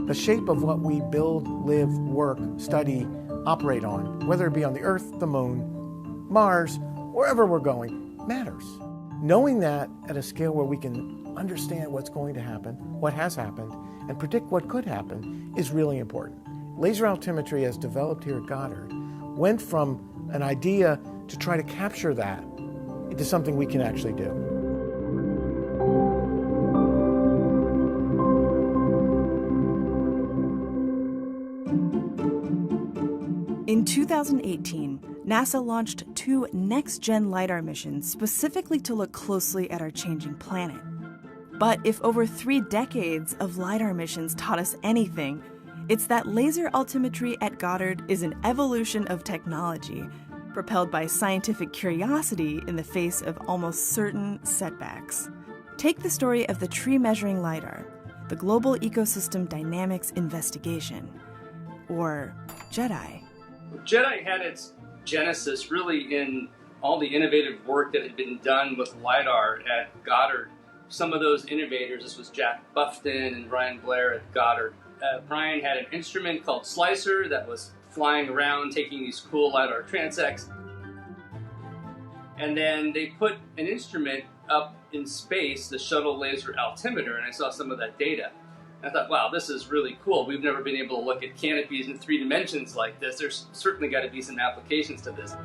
The shape of what we build, live, work, study, operate on, whether it be on the Earth, the Moon, Mars, wherever we're going, matters. Knowing that at a scale where we can understand what's going to happen, what has happened, and predict what could happen is really important. Laser altimetry, as developed here at Goddard, went from an idea to try to capture that into something we can actually do. In 2018, NASA launched 2 next-gen Lidar missions specifically to look closely at our changing planet. But if over 3 decades of Lidar missions taught us anything, it's that laser altimetry at Goddard is an evolution of technology, propelled by scientific curiosity in the face of almost certain setbacks. Take the story of the tree-measuring Lidar, the Global Ecosystem Dynamics Investigation, or GEDI. GEDI had its genesis really in all the innovative work that had been done with LiDAR at Goddard. Some of those innovators, this was Jack Buffton and Brian Blair at Goddard. Brian had an instrument called Slicer that was flying around taking these cool LiDAR transects. And then they put an instrument up in space, the shuttle laser altimeter, and I saw some of that data. I thought, wow, this is really cool. We've never been able to look at canopies in 3 dimensions like this. There's certainly got to be some applications to this.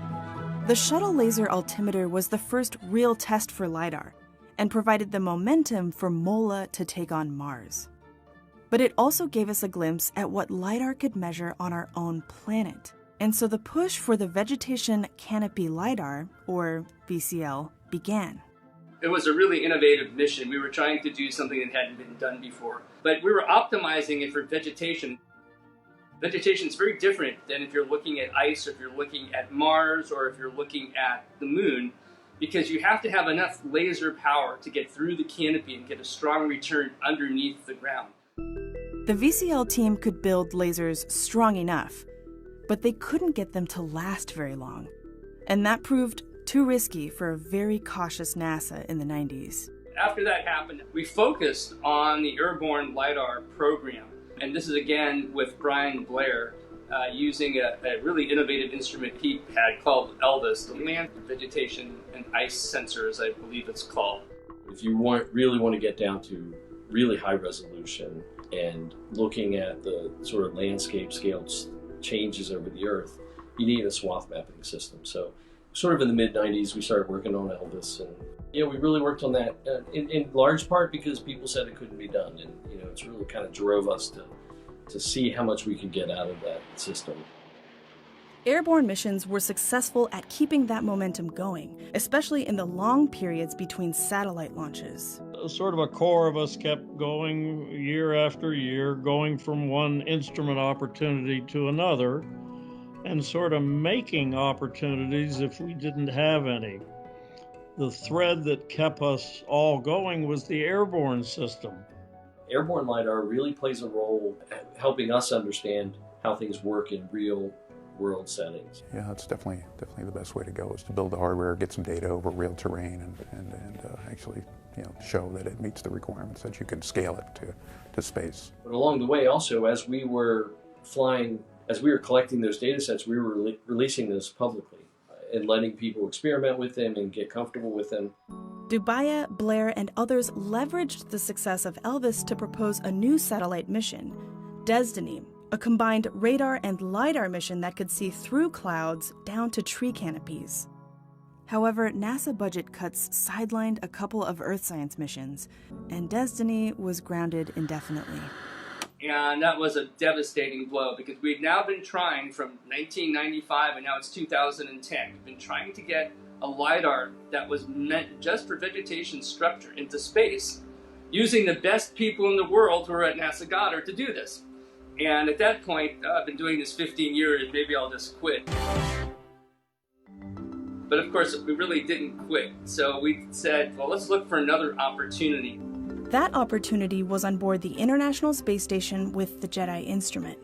The shuttle laser altimeter was the first real test for LiDAR and provided the momentum for MOLA to take on Mars. But it also gave us a glimpse at what LiDAR could measure on our own planet. And so the push for the Vegetation Canopy LiDAR, or VCL, began. It was a really innovative mission. We were trying to do something that hadn't been done before, but we were optimizing it for vegetation. Vegetation is very different than if you're looking at ice, or if you're looking at Mars, or if you're looking at the moon, because you have to have enough laser power to get through the canopy and get a strong return underneath the ground. The VCL team could build lasers strong enough, but they couldn't get them to last very long. And that proved too risky for a very cautious NASA in the 90s. After that happened, we focused on the airborne LiDAR program. And this is again with Brian Blair using a really innovative instrument he had called ELVIS, the Land Vegetation and Ice Sensors, I believe it's called. If you really want to get down to really high resolution and looking at the sort of landscape scale changes over the Earth, you need a swath mapping system. So sort of in the mid-90s, we started working on ELVIS, and we really worked on that in large part because people said it couldn't be done, and it's really kind of drove us to see how much we could get out of that system. Airborne missions were successful at keeping that momentum going, especially in the long periods between satellite launches. Sort of a core of us kept going year after year, going from one instrument opportunity to another, and sort of making opportunities if we didn't have any. The thread that kept us all going was the airborne system. Airborne LiDAR really plays a role at helping us understand how things work in real world settings. Yeah, it's definitely the best way to go, is to build the hardware, get some data over real terrain, and actually show that it meets the requirements, that you can scale it to space. But along the way also, as we were collecting those data sets, we were releasing those publicly and letting people experiment with them and get comfortable with them. Dubaya, Blair, and others leveraged the success of ELVIS to propose a new satellite mission, Destiny, a combined radar and LiDAR mission that could see through clouds down to tree canopies. However, NASA budget cuts sidelined a couple of Earth science missions, and Destiny was grounded indefinitely. And that was a devastating blow, because we'd now been trying from 1995, and now it's 2010. We've been trying to get a LiDAR that was meant just for vegetation structure into space, using the best people in the world who are at NASA Goddard to do this. And at that point, I've been doing this 15 years, maybe I'll just quit. But of course, we really didn't quit. So we said, well, let's look for another opportunity. That opportunity was on board the International Space Station with the GEDI instrument.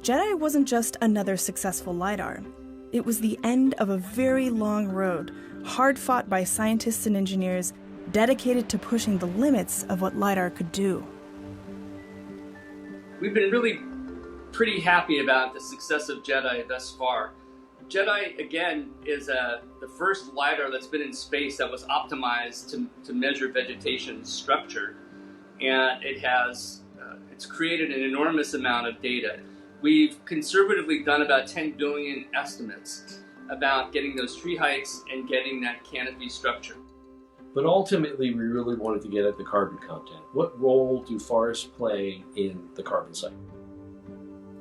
GEDI wasn't just another successful LiDAR. It was the end of a very long road, hard fought by scientists and engineers, dedicated to pushing the limits of what LiDAR could do. We've been really pretty happy about the success of GEDI thus far. GEDI, again, is the first LiDAR that's been in space that was optimized to measure vegetation structure. And it's created an enormous amount of data. We've conservatively done about 10 billion estimates about getting those tree heights and getting that canopy structure. But ultimately, we really wanted to get at the carbon content. What role do forests play in the carbon cycle?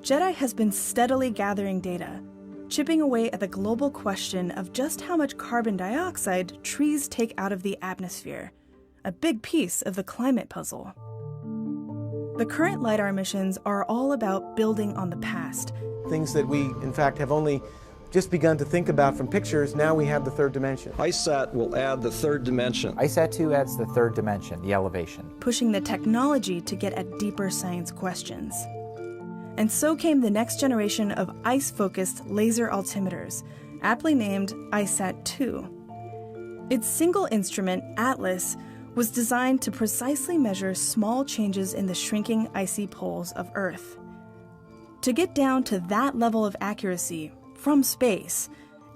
GEDI has been steadily gathering data, chipping away at the global question of just how much carbon dioxide trees take out of the atmosphere, a big piece of the climate puzzle. The current LiDAR missions are all about building on the past. Things that we, in fact, have only just begun to think about from pictures, now we have the third dimension. ISAT will add the third dimension. ISAT-2 adds the third dimension, the elevation. Pushing the technology to get at deeper science questions. And so came the next generation of ice-focused laser altimeters, aptly named ISAT-2. Its single instrument, ATLAS, was designed to precisely measure small changes in the shrinking icy poles of Earth. To get down to that level of accuracy from space,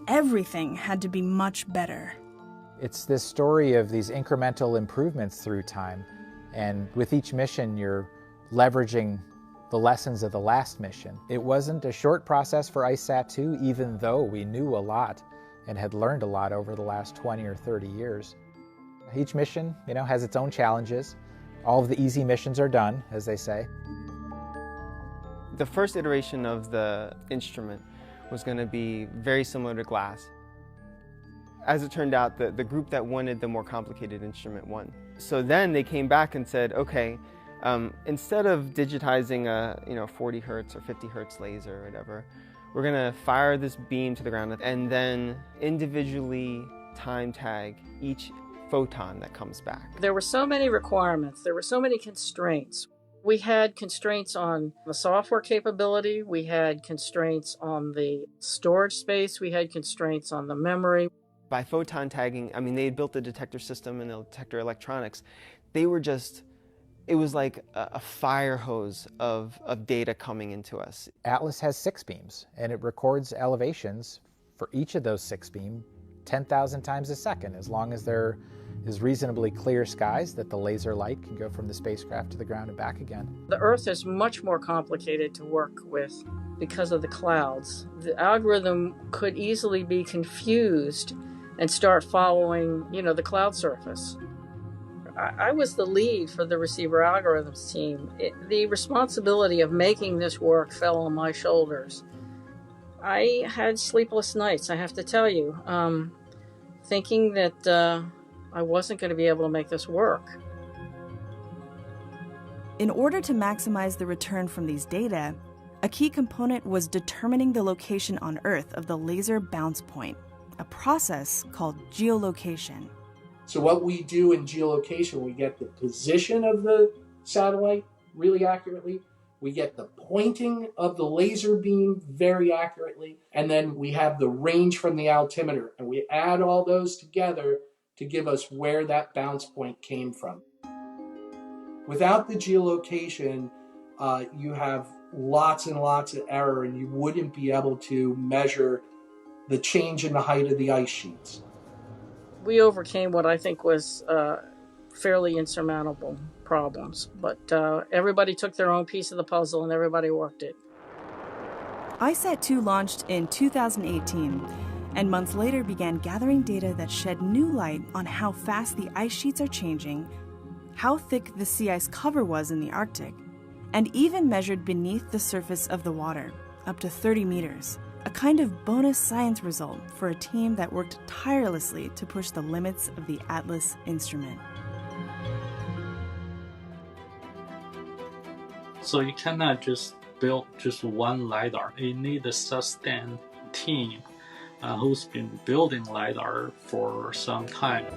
everything had to be much better. It's this story of these incremental improvements through time, and with each mission you're leveraging the lessons of the last mission. It wasn't a short process for ISAT-2, even though we knew a lot and had learned a lot over the last 20 or 30 years. Each mission, has its own challenges. All of the easy missions are done, as they say. The first iteration of the instrument was going to be very similar to glass. As it turned out, the group that wanted the more complicated instrument won. So then they came back and said, okay, instead of digitizing a 40 hertz or 50 hertz laser or whatever, we're going to fire this beam to the ground and then individually time tag each photon that comes back. There were so many requirements, there were so many constraints. We had constraints on the software capability, we had constraints on the storage space, we had constraints on the memory. By photon tagging, they had built the detector system and the detector electronics. They were it was like a fire hose of data coming into us. ATLAS has 6 beams, and it records elevations for each of those 6 beams 10,000 times a second, as long as there is reasonably clear skies that the laser light can go from the spacecraft to the ground and back again. The Earth is much more complicated to work with because of the clouds. The algorithm could easily be confused and start following, the cloud surface. I was the lead for the receiver algorithms team. The responsibility of making this work fell on my shoulders. I had sleepless nights, I have to tell you, thinking that I wasn't going to be able to make this work. In order to maximize the return from these data, a key component was determining the location on Earth of the laser bounce point, a process called geolocation. So what we do in geolocation, we get the position of the satellite really accurately, we get the pointing of the laser beam very accurately, and then we have the range from the altimeter, and we add all those together to give us where that bounce point came from. Without the geolocation, you have lots and lots of error, and you wouldn't be able to measure the change in the height of the ice sheets. We overcame what I think was fairly insurmountable problems, but everybody took their own piece of the puzzle and everybody worked it. ISAT-2 launched in 2018, and months later began gathering data that shed new light on how fast the ice sheets are changing, how thick the sea ice cover was in the Arctic, and even measured beneath the surface of the water, up to 30 meters. A kind of bonus science result for a team that worked tirelessly to push the limits of the ATLAS instrument. So you cannot just build just one LiDAR. You need a sustained team who's been building LiDAR for some time.